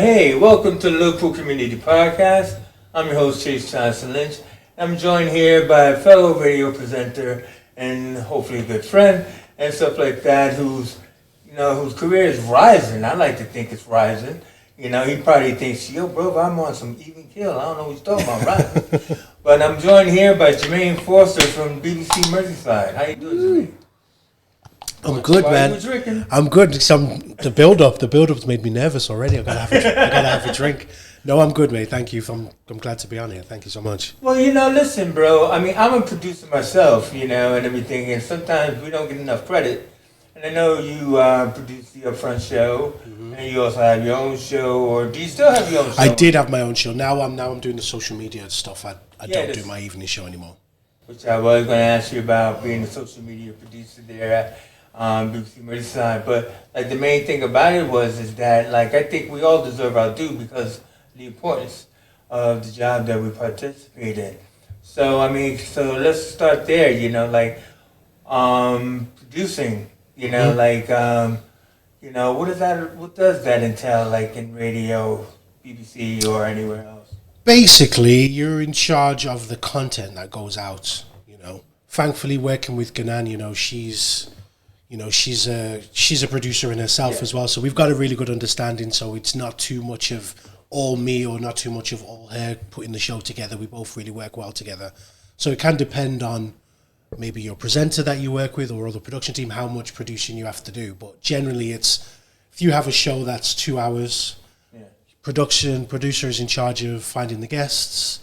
Hey, welcome to the Liverpool Community Podcast. I'm your host, Chase Johnson Lynch. I'm joined here by a fellow radio presenter and hopefully a good friend and stuff like that whose career is rising. I like to think it's rising. He probably thinks, yo, bro, I'm on some even kill. I don't know what he's talking about, right? But I'm joined here by Jermaine Foster from BBC Merseyside. How you doing, Jermaine? I'm good, man. I'm good. The build-up's made me nervous already. I gotta have a drink. No, I'm good, mate. Thank you. I'm glad to be on here. Thank you so much. Well, listen, bro. I mean, I'm a producer myself, and everything, and sometimes we don't get enough credit. And I know you produce the Upfront show, and you also have your own show. Or do you still have your own show? I did have my own show. Now I'm doing the social media stuff. I don't do my evening show anymore. Which I was going to ask you about, being a social media producer there. BBC Merseyside, but the main thing about it is that I think we all deserve our due because of the importance of the job that we participate in. So let's start there. Producing. What does that entail? In radio, BBC, or anywhere else? Basically, you're in charge of the content that goes out. Thankfully, working with Ganan, she's a producer in herself as well, so we've got a really good understanding. So it's not too much of all me or not too much of all her putting the show together. We both really work well together. So it can depend on maybe your presenter that you work with or the production team, how much producing you have to do. But generally, it's if you have a show that's 2 hours, producer is in charge of finding the guests.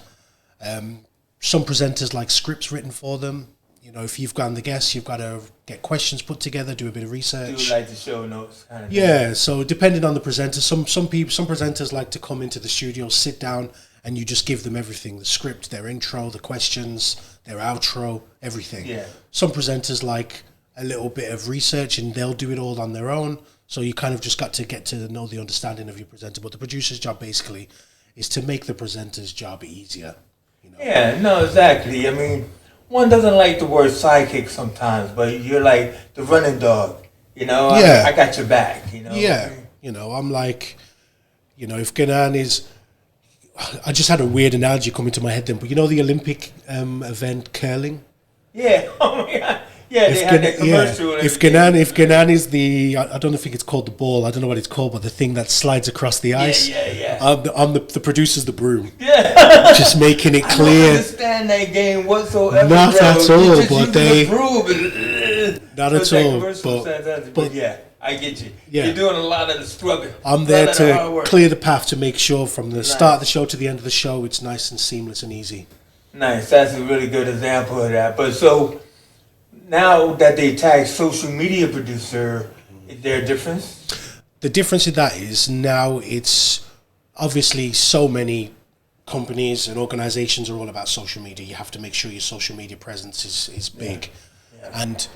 Some presenters like scripts written for them. If you've gotten the guests, you've got to get questions put together, do a bit of research. Do the show notes kind of thing. So depending on the presenter, some presenters like to come into the studio, sit down, and you just give them everything: the script, their intro, the questions, their outro, everything. Yeah. Some presenters like a little bit of research, and they'll do it all on their own. So you kind of just got to get to know the understanding of your presenter. But the producer's job basically is to make the presenter's job easier. Yeah. No. Exactly. I mean, one doesn't like the word sidekick sometimes, but you're like the running dog, I got your back, Yeah, I'm like, if Ganan is, I just had a weird analogy come into my head then, but the Olympic event curling? Yeah, oh my God. Yeah, they had that commercial. If Ganan is I don't think it's called the ball. I don't know what it's called, but the thing that slides across the ice. Yeah. I'm the producer's the broom. Yeah. Just making it clear. I don't understand that game whatsoever. Not at all, but they. Not at all, but yeah, I get you. Yeah. You're doing a lot of the scrubbing. I'm there to clear the path to make sure from the start of the show to the end of the show, it's nice and seamless and easy. Nice. That's a really good example of that. But so. Now that they tag social media producer, is there a difference? The difference in that is now it's obviously so many companies and organizations are all about social media. You have to make sure your social media presence is big. Yeah. And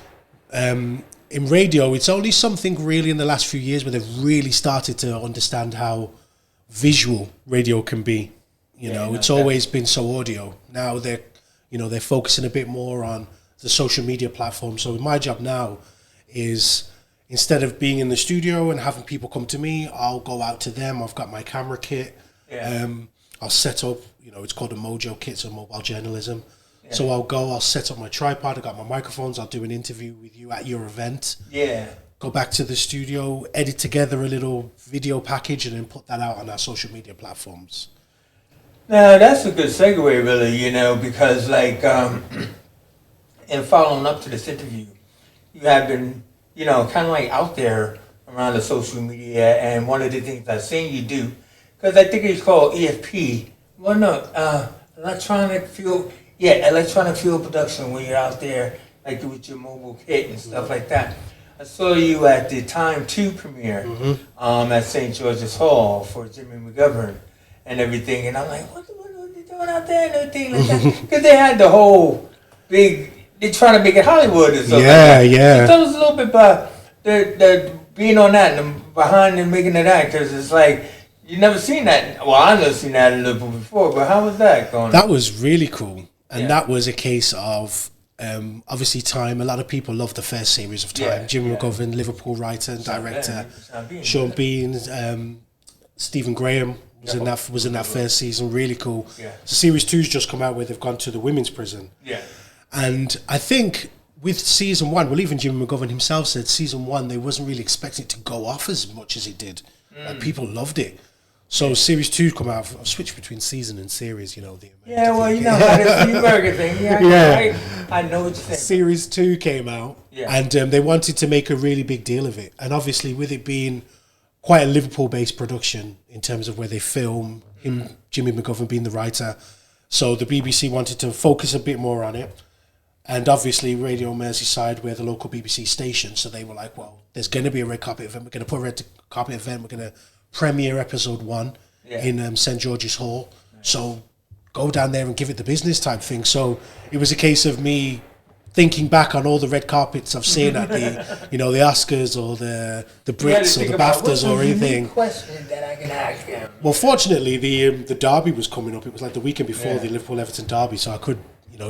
in radio, it's only something really in the last few years where they've really started to understand how visual radio can be. It's always been so audio. Now they're focusing a bit more on the social media platform. So my job now is, instead of being in the studio and having people come to me, I'll go out to them. I've got my camera kit. Yeah. I'll set up, it's called a Mojo kit, so mobile journalism. Yeah. So I'll set up my tripod. I got my microphones. I'll do an interview with you at your event. Yeah. Go back to the studio, edit together a little video package, and then put that out on our social media platforms. Now that's a good segue, really, because and following up to this interview, you have been, kind of out there around the social media, and one of the things I've seen you do, because I think it's called EFP. Well, no, electronic field production, when you're out there, with your mobile kit and stuff like that. I saw you at the Time 2 premiere at St. George's Hall for Jimmy McGovern and everything, and I'm like, what are they doing out there and everything like that? Because they had the whole big. They're trying to make it Hollywood and stuff. Yeah. So tell us a little bit about the being on that and behind and making it that, because it's you never seen that. Well, I've never seen that in Liverpool before, but how was that going? That was really cool, and that was a case of obviously Time. A lot of people love the first series of Time. Jimmy McGovern, Liverpool writer and director, Sean Bean, Stephen Graham was in that first season. Really cool. Yeah. So series 2's just come out where they've gone to the women's prison. Yeah. And I think with season 1, well, even Jimmy McGovern himself said season 1 they wasn't really expecting it to go off as much as it did. Like, people loved it. So series 2 come out. I've switched between season and series. You know the American thing. It's the American thing. Yeah. I know what you're saying. Series 2 came out, and they wanted to make a really big deal of it. And obviously, with it being quite a Liverpool-based production in terms of where they film, Jimmy McGovern being the writer, so the BBC wanted to focus a bit more on it. And obviously, Radio Merseyside, we're the local BBC station, so they were like, well, there's going to be a red carpet event. We're going to put a red carpet event. We're going to premiere episode 1 in St. George's Hall. Nice. So go down there and give it the business type thing. So it was a case of me thinking back on all the red carpets I've seen at the, the Oscars or the Brits or the BAFTAs or anything. Question that I can ask him. Well, fortunately, the derby was coming up. It was like the weekend before the Liverpool-Everton derby, so I could,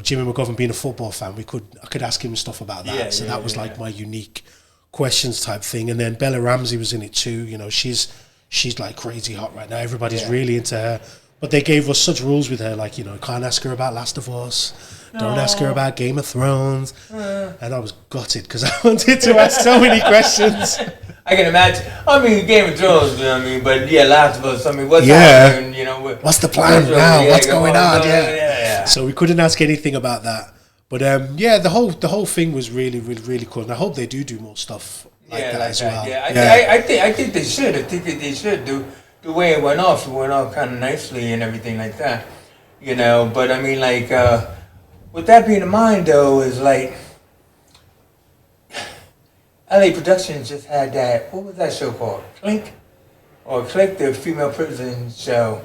Jimmy McGovern being a football fan, I could ask him stuff about that. So that was like my unique questions type thing. And then Bella Ramsey was in it too. She's like crazy hot right now. Everybody's really into her. But they gave us such rules with her, like, can't ask her about Last of Us. Don't ask her about Game of Thrones. And I was gutted because I wanted to ask so many questions. I can imagine. I mean, Game of Thrones, but Last of Us, what's happening? What's the plan now? What's going on? So we couldn't ask anything about that. But the whole thing was really, really, really cool. And I hope they do more stuff like that as well. I think they should. I think that they should do the way it went off. It went off kind of nicely and everything like that. But I mean, like, with that being in mind, though, is like, LA Productions just had that, what was that show called? Click, the female prison show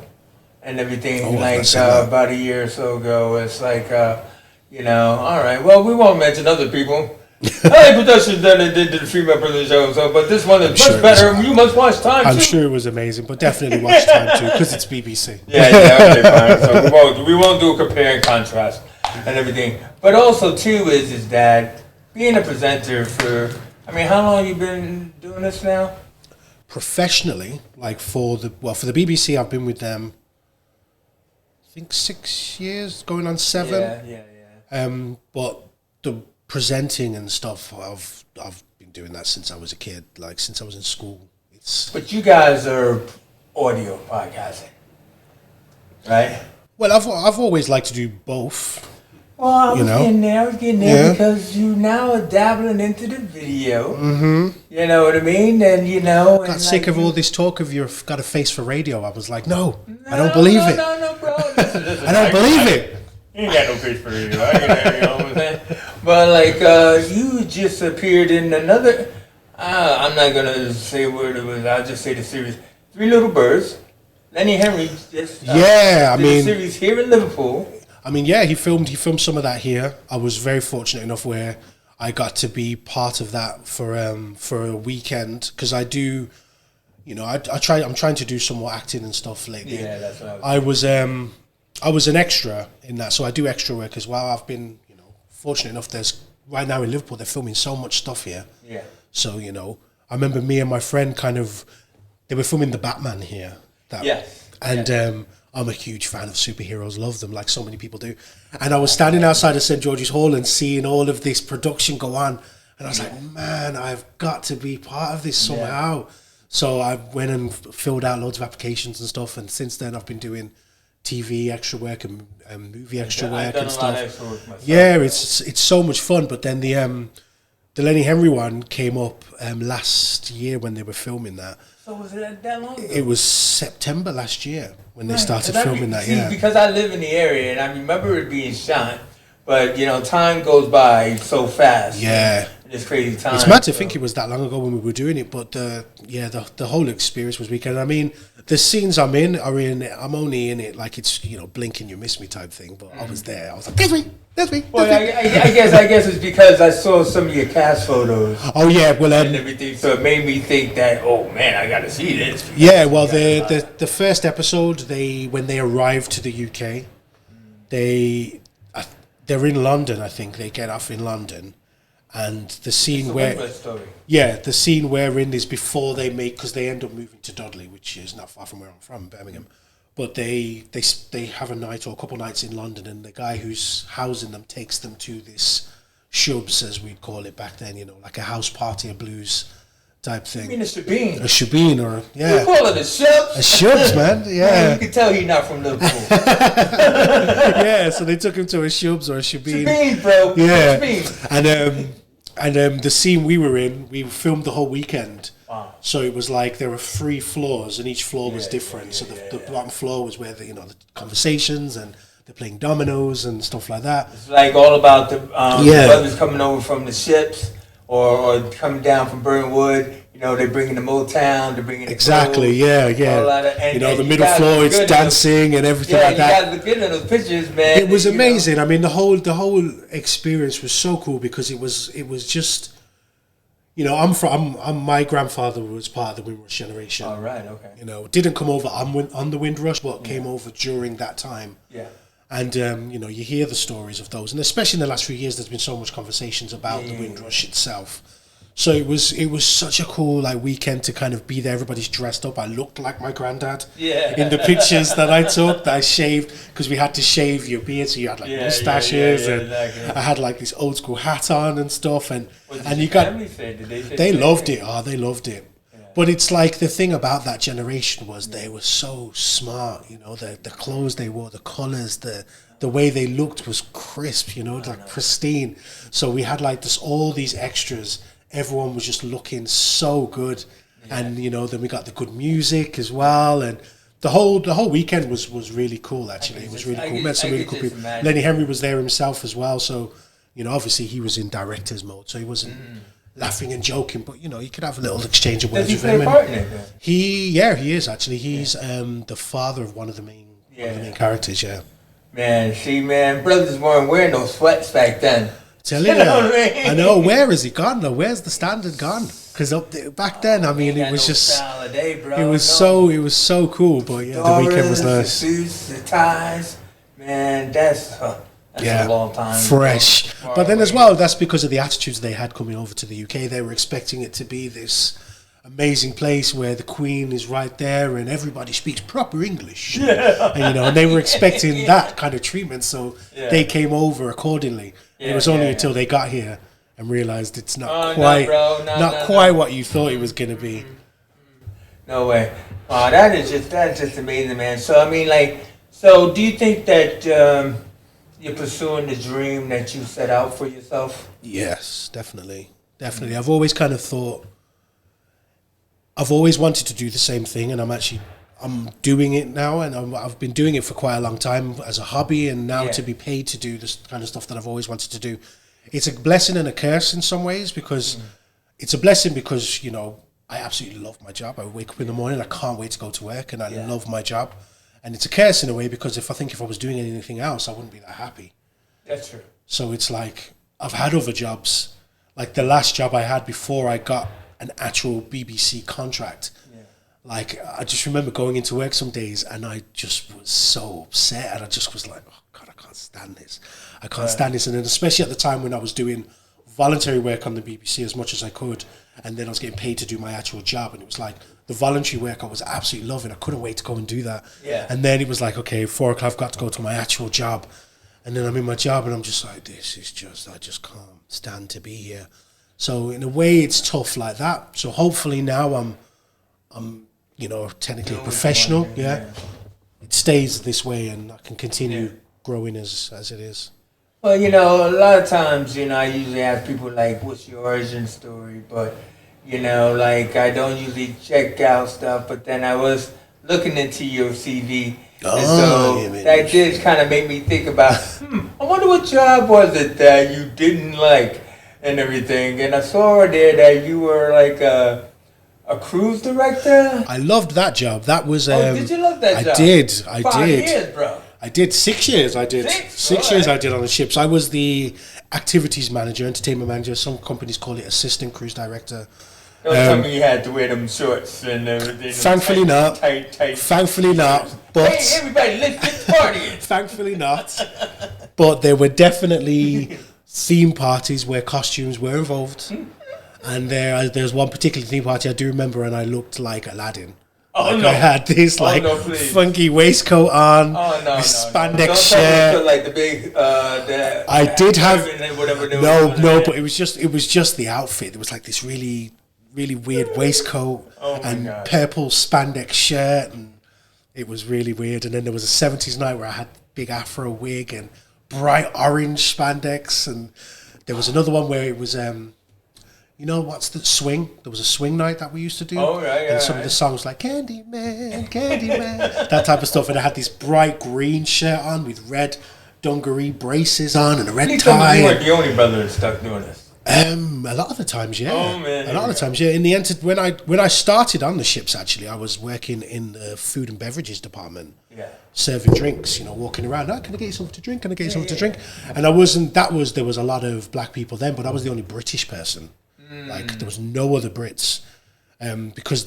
and everything, about a year or so ago. It's like, all right, well, we won't mention other people. LA Productions did the female prison show, but this one is much better. You must watch Time too. I'm sure it was amazing, but definitely watch Time too because it's BBC. Okay, fine. So we won't do a compare and contrast and everything. But also too is that being a presenter for, how long you been doing this now? Professionally, like for the BBC, I've been with them, I think 6 years, going on 7. Yeah. But the presenting and stuff, I've been doing that since I was a kid, like since I was in school. But you guys are audio podcasting, right? Well, I've always liked to do both. Well, I was getting there because you now are dabbling into the video. Mm-hmm. You know what I mean? And got sick of all this talk of you've got a face for radio. I was like, no, I don't believe it. No, bro. Listen, I don't believe it. You ain't got no face for radio. You know what I'm saying? But you just appeared in another. I'm not gonna say what it was. I'll just say the series. Three Little Birds. Lenny Henry just did the series here in Liverpool. He filmed some of that here. I was very fortunate enough where I got to be part of that for a weekend because I do, I'm trying to do some more acting and stuff lately. Yeah, that's what I was an extra in that, so I do extra work as well. I've been, fortunate enough. There's right now in Liverpool they're filming so much stuff here. Yeah. So I remember me and my friend they were filming the Batman here. I'm a huge fan of superheroes, love them like so many people do. And I was standing outside of St. George's Hall and seeing all of this production go on. And I was like, man, I've got to be part of this somehow. Yeah. So I went and filled out loads of applications and stuff. And since then I've been doing TV extra work and movie extra work and stuff. Extra work myself. Yeah, it's so much fun. But then the Lenny Henry one came up last year when they were filming that. So was it that long ago? It was September last year when they started filming that. Because I live in the area and I remember it being shot, but time goes by so fast. Yeah, it's crazy time. It's mad to think it was that long ago when we were doing it, but the whole experience was weekend. The scenes I'm only in it like it's blink and you miss me type thing, but I was there. I was like, that's me. Well, I guess it's because I saw some of your cast photos. Oh yeah, well and everything, so it made me think that man, I got to see this. Yeah, well the first episode when they arrived to the UK, they're in London. I think they get off in London, And the scene It's a where, Windrush story. yeah, the scene wherein is before they make, because they end up moving to Dudley, which is not far from where I'm from, Birmingham. But they have a night or a couple nights in London, and the guy who's housing them takes them to this shubs, as we'd call it back then, you know, like a house party, a blues type thing. You mean a shebeen? A shebeen, or yeah, We call it a shubs. a shubs, man. Man, Yeah, you can tell he's not from Liverpool. yeah. So they took him to a shubs or a shebeen. Shebeen, bro. Yeah, Shebeen. and the scene we were in, we filmed the whole weekend. Wow. So it was like there were 3 floors, and each floor was Yeah, different. yeah, So yeah, the yeah. bottom floor was where the conversations, and they're playing dominoes and stuff like that. It's like all about the Yeah. brothers coming over from the ships or coming down from Burnwood. You know, they're bringing the Motown, they're bringing the Exactly. clothes, Yeah, all yeah. that. And, You know, and the you middle guys floor, look it's good in those- dancing and everything Yeah, like you that. guys look good in those pictures, man. It was You know. amazing. I mean, the whole experience was so cool because it was just, you know, my grandfather was part of the Windrush generation. All right, okay. You know, didn't come over on the Windrush, but came over during that time. Yeah. And you know, you hear the stories of those, and especially in the last few years, there's been so much conversations about the Windrush itself. So it was such a cool like weekend to kind of be there. Everybody's dressed up. I looked like my granddad. Yeah. In the pictures that I took, that I shaved, because we had to shave your beard, so you had like mustaches, and exactly. I had like this old school hat on and stuff, and What did and your you got family say? Did they say they the loved same it. Oh, they loved it. But it's like the thing about that generation was they were so smart. You know, the clothes they wore, the colours, the way they looked was crisp. You know, like pristine. So we had like all these extras. Everyone was just looking so good, and you know, then we got the good music as well, and the whole weekend was really cool. Actually, it was really cool. Met some really cool people. Lenny Henry was there himself as well, so you know, obviously he was in director's mode, so he wasn't laughing and joking, but you know, you could have a little exchange of words Does he with play him. a part in it? Then? He is actually. He's the father of one of the main characters. Yeah. Man, see, man, brothers weren't wearing no sweats back then. Tell you, You know what I mean? I know. Where is he gone though? Where's the standard gone? Because back then, I mean, Ain't it got was no just, style of day, bro. it was so cool. But yeah, the weekend was The nice. suits, the ties, man, that's a long time. fresh. Far But then as away. well, that's because of the attitudes they had coming over to the UK. They were expecting it to be this amazing place where the Queen is right there and everybody speaks proper English. And, you know, and they were expecting that kind of treatment, so they came over accordingly. And it was only until they got here and realized it's not quite, what you thought it was going to be. No way. Wow, that's just amazing, man. So I mean, like, so do you think that you're pursuing the dream that you set out for yourself? Yes, definitely. I've always kind of thought, I've always wanted to do the same thing, and I'm doing it now, and I've been doing it for quite a long time as a hobby, and now to be paid to do this kind of stuff that I've always wanted to do. It's a blessing and a curse in some ways, because it's a blessing because, you know, I absolutely love my job. I wake up in the morning, I can't wait to go to work, and I love my job. And it's a curse in a way, because if I was doing anything else, I wouldn't be that happy. That's true. So it's like, I've had other jobs, like the last job I had before I got an actual BBC contract. Like, I just remember going into work some days and I just was so upset, and I just was like, oh God, I can't stand this. I can't stand this. And then especially at the time when I was doing voluntary work on the BBC as much as I could, and then I was getting paid to do my actual job, and it was like the voluntary work I was absolutely loving. I couldn't wait to go and do that. And then it was like, okay, 4 o'clock, I've got to go to my actual job. And then I'm in my job and I'm just like, I just can't stand to be here. So in a way it's tough like that. So hopefully now I'm you know, technically a professional. It stays this way and I can continue growing as it is. Well, you know, a lot of times, you know, I usually ask people, like, what's your origin story? But, you know, like, I don't usually check out stuff, but then I was looking into your CV. And so that did kind of make me think about, I wonder what job was it that you didn't like and everything. And I saw there that you were like a cruise director. I loved that job. That was did you love that job? I did. 5 years, bro. I did 6 years. I did 6 years. I did on the ships. I was the activities manager, entertainment manager. Some companies call it assistant cruise director. Don't tell me you had to wear them shorts and everything. Thankfully not. Tight. Thankfully not. But hey, everybody, let's get partying. Thankfully not. But there were definitely theme parties where costumes were involved. And there's one particular theme party I do remember, and I looked like Aladdin. Oh, like no. I had this like no, please. funky waistcoat on, Oh, no, this no. spandex Don't shirt. tell me like the big, I did have whatever they were no, doing. but it was just the outfit. There was like this really weird waistcoat and God. purple spandex shirt, and it was really weird. And then there was a 70s night where I had big afro wig and bright orange spandex, and there was another one where it was you know what's the swing? There was a swing night that we used to do. Oh, right, and some of the songs like Candyman, Candyman, that type of stuff. And I had this bright green shirt on with red dungaree braces on and a red tie. You weren't the only brother that stuck doing this. A lot of the times, yeah. Oh, man. A lot of the times, yeah. In the end, when I started on the ships, actually, I was working in the food and beverages department. Yeah. Serving drinks, walking around. Oh, can I get you something to drink? Can I get you something to drink? And there was a lot of black people then, but I was the only British person. Like there was no other Brits, because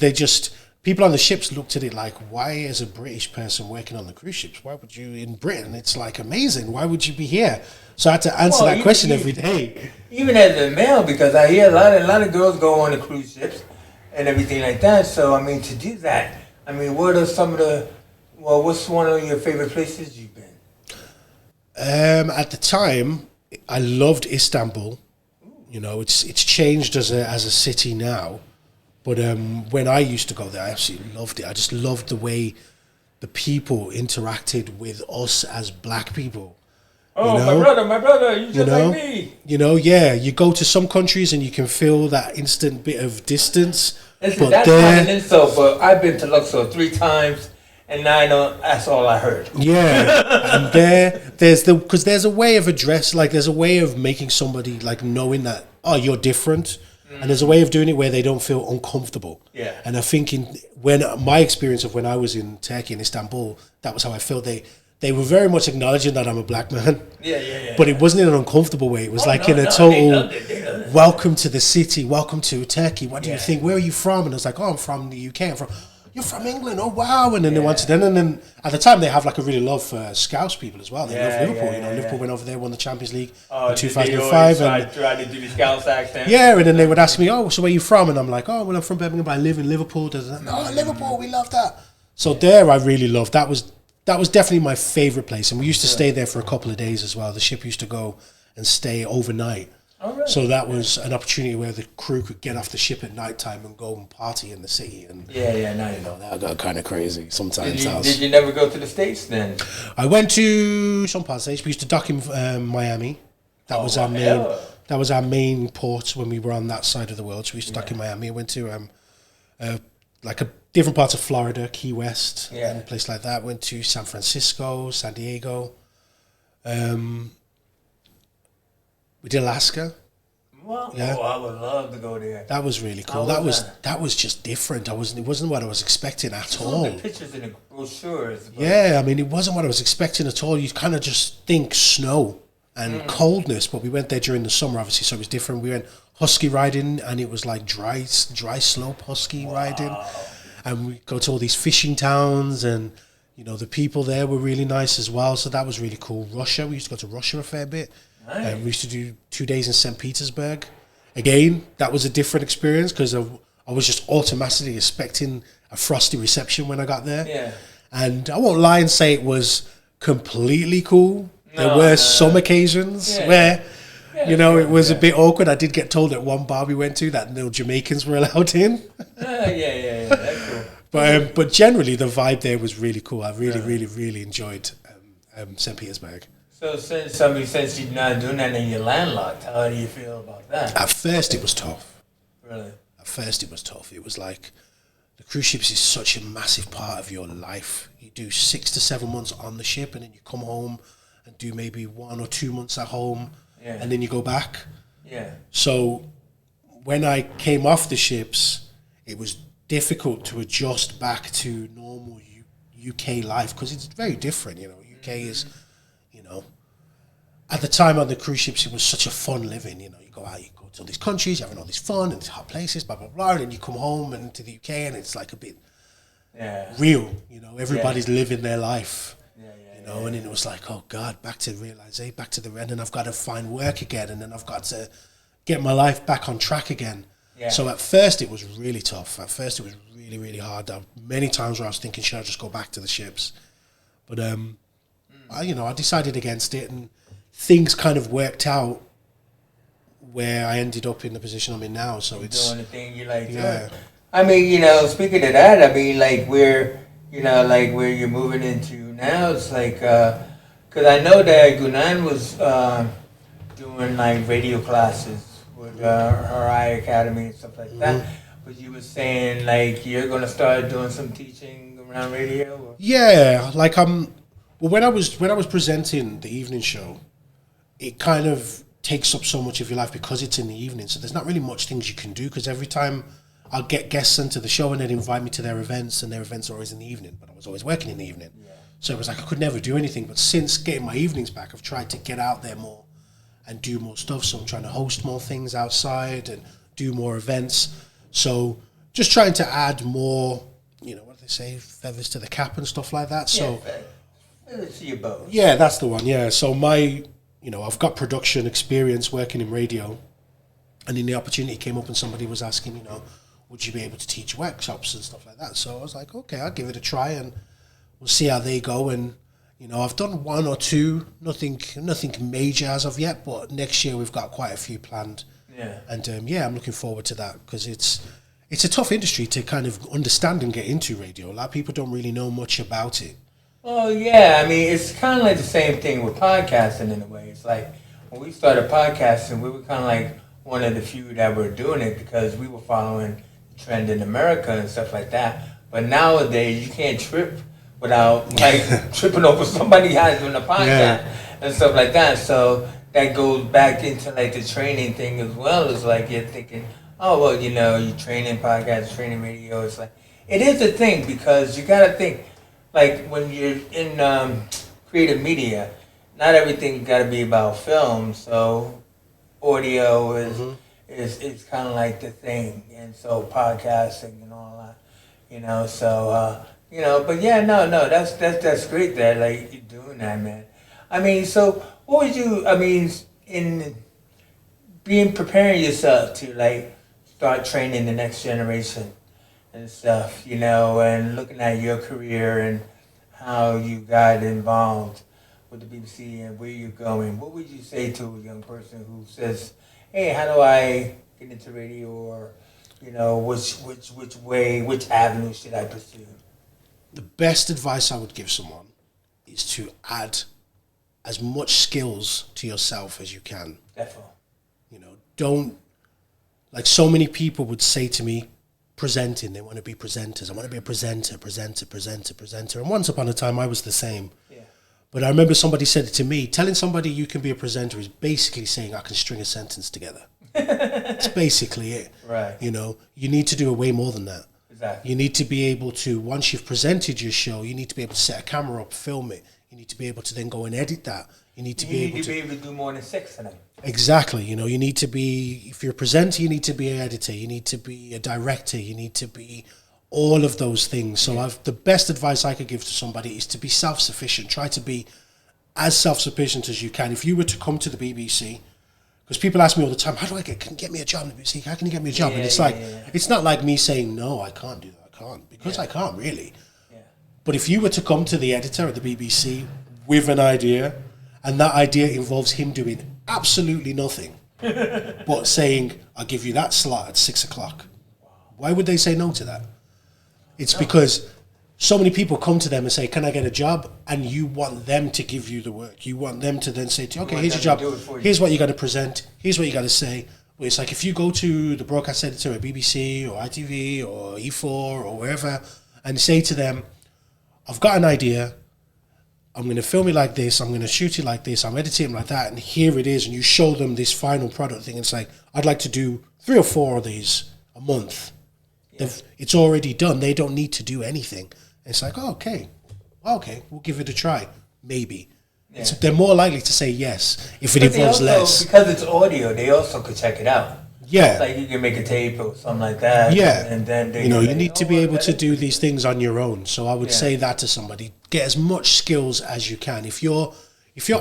people on the ships looked at it like, why is a British person working on the cruise ships? Why would you in Britain? It's like amazing. Why would you be here? So I had to answer that question every day. Even as a male, because I hear a lot of girls go on the cruise ships and everything like that. So I mean, to do that, I mean, what are some of what's one of your favorite places you've been? At the time, I loved Istanbul. It's changed as a city now, but when I used to go there, I absolutely loved it. I just loved the way the people interacted with us as black people. Oh, my brother, you just like me. Yeah, you go to some countries and you can feel that instant bit of distance. Listen, that's not an insult, but I've been to Luxor 3 times, and I know that's all I heard. Yeah, and there's a way of there's a way of making somebody like knowing that, oh, you're different, and there's a way of doing it where they don't feel uncomfortable. Yeah. And I think when my experience of when I was in Turkey and Istanbul, that was how I felt. They were very much acknowledging that I'm a black man. Yeah. But it wasn't in an uncomfortable way. It was in a total, welcome to the city, welcome to Turkey. What do you think? Where are you from? And I was like, oh, I'm from the UK. You're from England? Oh, wow. And then they wanted, and then at the time they have like a really love for Scouse people as well. They love Liverpool. Liverpool went over there, won the Champions League in 2005. And tried to do the Scouse accent. Yeah, and then they would ask me, oh, so where are you from? And I'm like, oh, well, I'm from Birmingham, but I live in Liverpool. Oh, Liverpool, we love that. So there I really loved. That was definitely my favourite place. And we used to stay there for a couple of days as well. The ship used to go and stay overnight. Oh, really? So that was an opportunity where the crew could get off the ship at night time and go and party in the city. And that got kind of crazy sometimes. Did you never go to the States then? I went to some parts of the States. We used to dock in Miami. That was our main. That was our main port when we were on that side of the world. So we used to dock in Miami. I went to different parts of Florida, Key West, and a place like that. Went to San Francisco, San Diego. We did Alaska. Well, I would love to go there. That was really cool. That was just different. It wasn't what I was expecting at all. The pictures in the brochures. Yeah, I mean, it wasn't what I was expecting at all. You kind of just think snow and coldness, but we went there during the summer, obviously, so it was different. We went husky riding, and it was like dry slope husky riding, and we go to all these fishing towns, and the people there were really nice as well. So that was really cool. Russia, we used to go to Russia a fair bit. Nice. We used to do 2 days in St. Petersburg. Again, that was a different experience because I was just automatically expecting a frosty reception when I got there. Yeah. And I won't lie and say it was completely cool. There were some occasions where, it was a bit awkward. I did get told at one bar we went to that no Jamaicans were allowed in. Yeah. That's cool. But generally, the vibe there was really cool. I really enjoyed St. Petersburg. So since you're not doing that and you're landlocked, how do you feel about that? At first, it was tough. Really? At first, it was tough. It was like the cruise ships is such a massive part of your life. You do 6 to 7 months on the ship, and then you come home and do maybe 1 or 2 months at home, and then you go back. Yeah. So when I came off the ships, it was difficult to adjust back to normal UK life because it's very different. UK is. At the time on the cruise ships, it was such a fun living. You go out, you go to all these countries, you're having all this fun and these hot places, blah, blah, blah. And then you come home and to the UK and it's like a bit real. Everybody's living their life. know, and then it was like, oh God, back to and then I've got to find work again, and then I've got to get my life back on track again. Yeah. So at first it was really tough. At first it was really, really hard. There were many times where I was thinking, should I just go back to the ships? But I decided against it, and things kind of worked out where I ended up in the position I'm in now. So it's doing the thing you like. Yeah. I mean, speaking of that, I mean, like where you're moving into now, it's like, because I know that Gunan was doing like radio classes with her eye academy and stuff like that. But you were saying like you're gonna start doing some teaching around radio. Or? Yeah, like when I was presenting the evening show, it kind of takes up so much of your life because it's in the evening. So there's not really much things you can do, because every time I'll get guests into the show and they'd invite me to their events, and their events are always in the evening, but I was always working in the evening. Yeah. So it was like I could never do anything. But since getting my evenings back, I've tried to get out there more and do more stuff. So I'm trying to host more things outside and do more events. So just trying to add more, what do they say, feathers to the cap and stuff like that. So feathers to your bow. Yeah, that's the one. Yeah. So I've got production experience working in radio, and then the opportunity came up and somebody was asking, would you be able to teach workshops and stuff like that? So I was like, okay, I'll give it a try and we'll see how they go. And, I've done one or two, nothing major as of yet, but next year we've got quite a few planned. Yeah. And I'm looking forward to that, because it's a tough industry to kind of understand and get into radio. A lot of people don't really know much about it. Well, yeah, I mean, it's kind of like the same thing with podcasting in a way. It's like when we started podcasting, we were kind of like one of the few that were doing it because we were following the trend in America and stuff like that. But nowadays, you can't trip without like tripping over somebody else doing a podcast and stuff like that. So that goes back into like the training thing as well. It's like you're thinking, oh, well, you're training podcasts, training radio. It's like, it is a thing because you got to think, like when you're in creative media, not everything got to be about film. So audio is kind of like the thing, and so podcasting and all that, So but yeah, no, that's great that like you're doing that, man. I mean, so what would you? I mean, in preparing yourself to like start training the next generation and stuff, and looking at your career and how you got involved with the BBC and where you're going, what would you say to a young person who says, hey, how do I get into radio, or, which avenue should I pursue? The best advice I would give someone is to add as much skills to yourself as you can. Definitely. Don't, like so many people would say to me, presenting, they want to be presenters. I want to be a presenter. And once upon a time, I was the same. Yeah. But I remember somebody said it to me, telling somebody you can be a presenter is basically saying I can string a sentence together. That's basically it. Right. You need to do way more than that. Exactly. You need to be able to, once you've presented your show, you need to be able to set a camera up, film it. You need to be able to then go and edit that. You need to be able to do more than 6 of them. Exactly. You need to be, if you're a presenter, you need to be an editor. You need to be a director. You need to be all of those things. So the best advice I could give to somebody is to be self-sufficient. Try to be as self-sufficient as you can. If you were to come to the BBC, because people ask me all the time, how do I get me a job in the BBC? How can you get me a job? And it's it's not like me saying, no, I can't do that. I can't, because I can't really. Yeah. But if you were to come to the editor at the BBC with an idea, and that idea involves him doing absolutely nothing, but saying, I'll give you that slot at 6 o'clock. Why would they say no to that? It's because so many people come to them and say, can I get a job? And you want them to give you the work. You want them to then say to you, okay, here's your job. Here's what you got to present. Here's what you got to say. But it's like if you go to the broadcast editor at BBC or ITV or E4 or wherever and say to them, I've got an idea. I'm going to film it like this, I'm going to shoot it like this, I'm editing it like that, and here it is, and you show them this final product thing. It's like, I'd like to do 3 or 4 of these a month. Yeah. It's already done. They don't need to do anything. It's like, oh, okay, we'll give it a try, maybe. Yeah. They're more likely to say yes if it involves less. Because it's audio, they also could check it out. Yeah. Like you can make a tape or something like that. Yeah. And then You know, you like, need to oh, be able that to is do pretty these things on your own. So I would Yeah. say that to somebody. Get as much skills as you can. If you're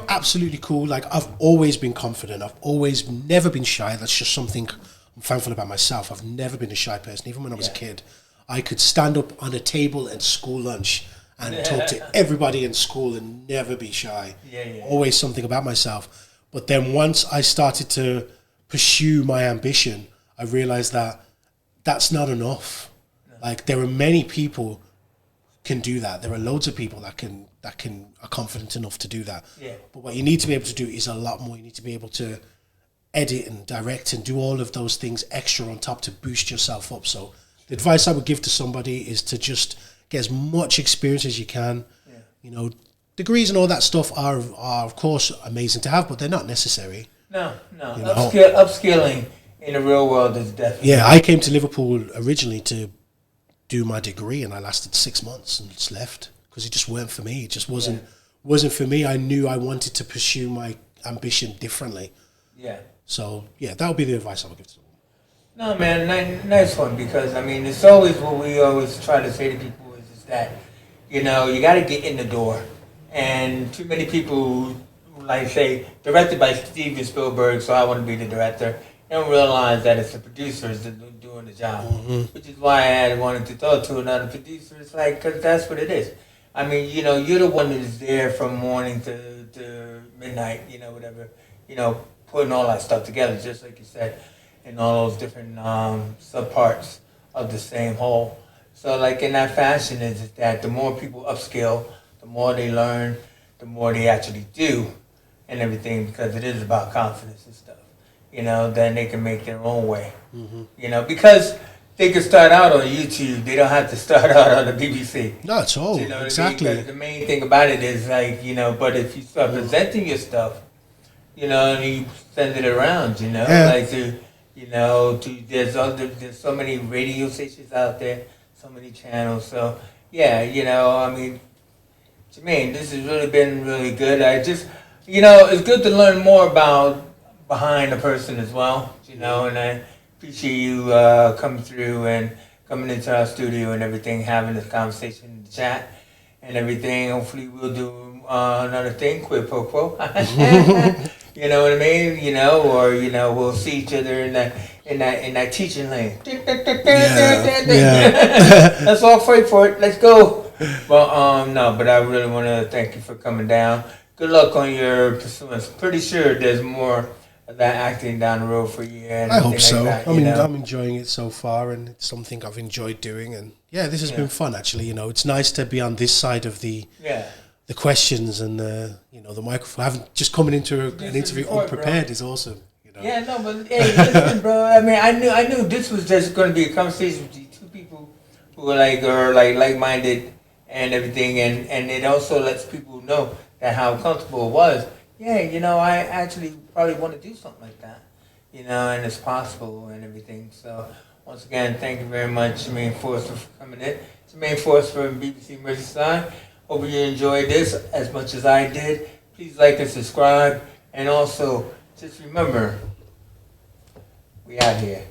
absolutely cool, like I've always been confident. I've always never been shy. That's just something I'm thankful about myself. I've never been a shy person. Even when I was a kid, I could stand up on a table at school lunch and talk to everybody in school and never be shy. Yeah. Always something about myself. But then once I started to pursue my ambition, I realized that that's not enough. Like there are many people can do that. There are loads of people that can are confident enough to do that. Yeah. But what you need to be able to do is a lot more. You need to be able to edit and direct and do all of those things extra on top to boost yourself up. So the advice I would give to somebody is to just get as much experience as you can. Yeah. You know, degrees and all that stuff are of course amazing to have, but they're not necessary. No. You know? Upskilling in the real world is definitely. Yeah, I came to Liverpool originally to do my degree, and I lasted 6 months and just left because it just weren't for me. It just wasn't for me. I knew I wanted to pursue my ambition differently. Yeah. So yeah, that would be the advice I would give to them. No, man, nice one, because I mean it's always what we always try to say to people is that, you know, you got to get in the door, and too many people like say directed by Steven Spielberg, so I want to be the director. They don't realize that it's the producers that are doing the job, which is why I wanted to talk to another producer. It's like, because that's what it is. I mean, you know, you're the one that's there from morning to midnight, you know, whatever, you know, putting all that stuff together, just like you said, in all those different subparts of the same whole. So, like, in that fashion is that the more people upskill, the more they learn, the more they actually do and everything, because it is about confidence and stuff. You know, then they can make their own way. You know, because they can start out on YouTube. They don't have to start out on the BBC. Not at all. You know Exactly. I mean? The main thing about it is like, you know, but if you start presenting your stuff, you know, and you send it around, you know, like to, you know, there's so many radio stations out there, so many channels. So yeah, you know, I mean, Jermaine, this has really been really good. I just, you know, it's good to learn more about behind a person as well, you know, and I appreciate you coming through and coming into our studio and everything, having this conversation in the chat and everything. Hopefully we'll do another thing, quid pro quo. You know what I mean? You know, or you know, we'll see each other in that teaching lane. Let's all fight for it. Let's go. Well, no, but I really want to thank you for coming down. Good luck on your pursuance. Pretty sure there's more of that acting down the road for you. And I hope so. Like that, I mean, I'm enjoying it so far, and it's something I've enjoyed doing. And yeah, this has been fun actually. You know, it's nice to be on this side of the questions and you know, the microphone. I haven't just coming into an interview unprepared is awesome. You know? Yeah, no, but hey, listen, bro. I mean, I knew this was just going to be a conversation between two people who are like-minded and everything, and it also lets people know that how comfortable it was. Yeah, you know, I actually probably want to do something like that, you know, and it's possible and everything. So once again, thank you very much, Jermaine Foster, for coming in. Jermaine Foster from BBC Merseyside. Hope you enjoyed this as much as I did. Please like and subscribe, and also just remember, we out here.